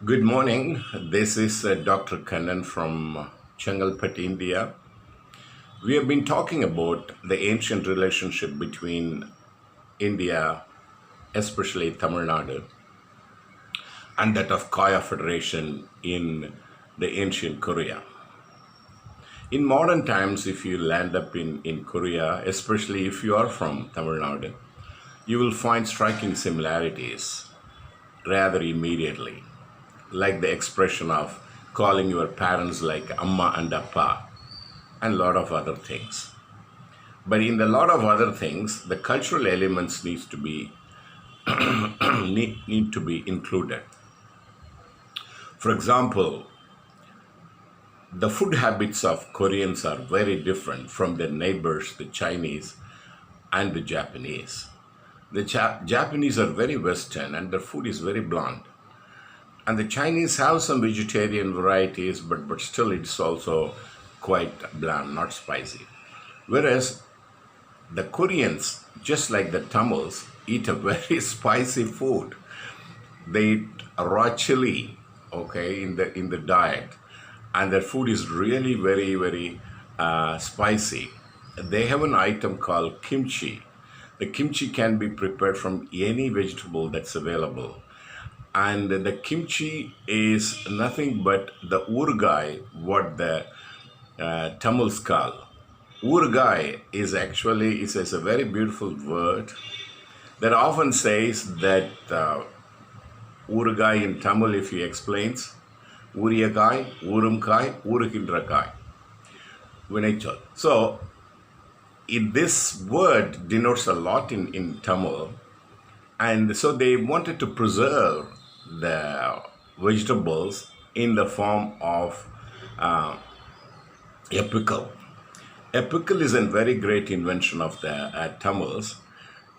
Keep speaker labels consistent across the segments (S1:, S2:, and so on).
S1: Good morning. This is Dr. Kannan from Changalpet, India. We have been talking about the ancient relationship between India, especially Tamil Nadu, and that of Kaya Federation in the ancient Korea. In modern times, if you land up in Korea, especially if you are from Tamil Nadu, you will find striking similarities rather immediately, like the expression of calling your parents like Amma and Appa and a lot of other things. But in a lot of other things, the cultural elements need to be included. For example, the food habits of Koreans are very different from their neighbors, the Chinese and the Japanese. The Japanese are very Western and their food is very bland. And the Chinese have some vegetarian varieties, but still it's also quite bland, not spicy. Whereas the Koreans, just like the Tamils, eat a very spicy food. They eat raw chili, okay, in the diet, and their food is really very spicy. They have an item called kimchi. The kimchi can be prepared from any vegetable that's available, and the kimchi is nothing but the urgai, what the Tamils call. Urgai is a very beautiful word that often says that urgai in Tamil, if he explains, uriyakai, urumkai, urukindrakai, vinaichal. So this word denotes a lot in Tamil, and so they wanted to preserve the vegetables in the form of uh, a pickle. A pickle is a very great invention of the Tamils,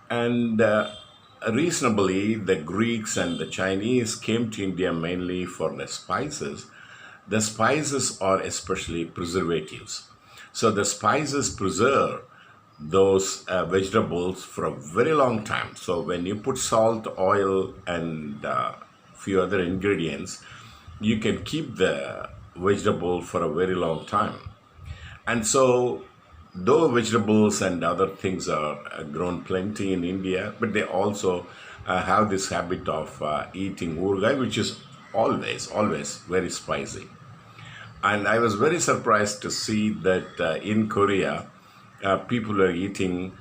S1: and reasonably, the Greeks and the Chinese came to India mainly for the spices. The spices are especially preservatives. So the spices preserve those vegetables for a very long time. So when you put salt, oil, and few other ingredients, you can keep the vegetable for a very long time. And so, though vegetables and other things are grown plenty in India, but they also have this habit of eating urgai, which is always very spicy. And I was very surprised to see that in Korea, people are eating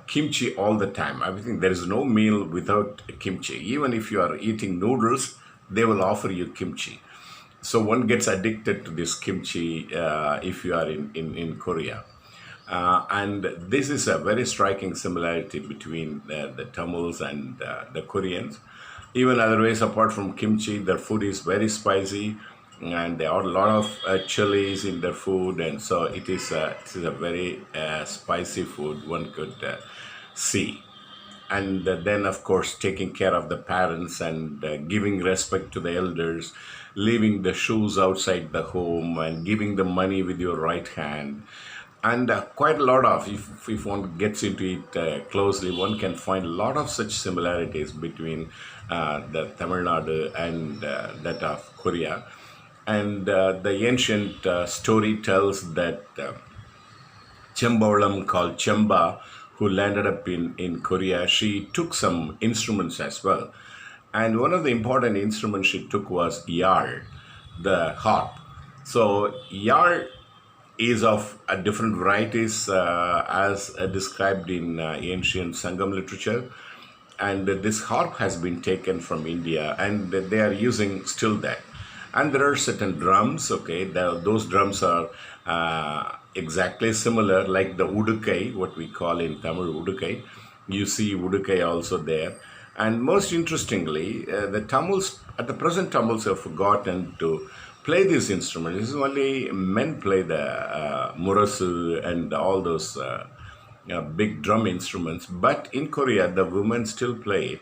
S1: kimchi all the time. I think there is no meal without kimchi. Even if you are eating noodles, they will offer you kimchi. So one gets addicted to this kimchi if you are in Korea. And this is a very striking similarity between the Tamils and the Koreans. Even otherwise, apart from kimchi, their food is very spicy, and there are a lot of chilies in their food, and so it is a very spicy food one could see. And then, of course, taking care of the parents and giving respect to the elders, leaving the shoes outside the home and giving the money with your right hand. And quite a lot of, if one gets into it closely, one can find a lot of such similarities between the Tamil Nadu and that of Korea. And the ancient story tells that Chembaulam called Chemba, who landed up in Korea, she took some instruments as well. And one of the important instruments she took was yar, the harp. So yar is of different varieties as described in ancient Sangam literature. And this harp has been taken from India and they are using still that. And there are certain drums, okay, those drums are exactly similar like the udukai, what we call in Tamil udukai. You see udukai also there. And most interestingly, the Tamils, at the present Tamils have forgotten to play this instrument. This is only men play the murasu and all those big drum instruments. But in Korea, the women still play it.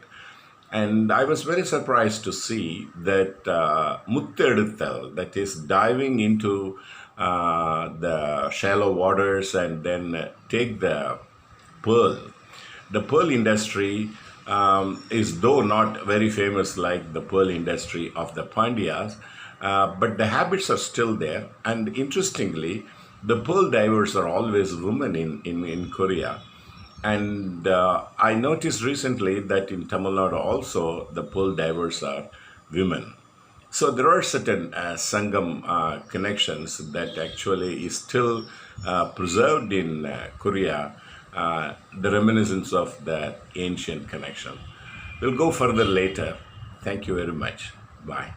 S1: And I was very surprised to see that Mutteduttal, that is diving into the shallow waters and then take the pearl. The pearl industry is though not very famous like the pearl industry of the Pandyas, but the habits are still there. And interestingly, the pearl divers are always women in Korea. And I noticed recently that in Tamil Nadu also the pearl divers are women. So there are certain Sangam connections that actually is still preserved in Korea, the reminiscence of that ancient connection. We'll go further later. Thank you very much. Bye.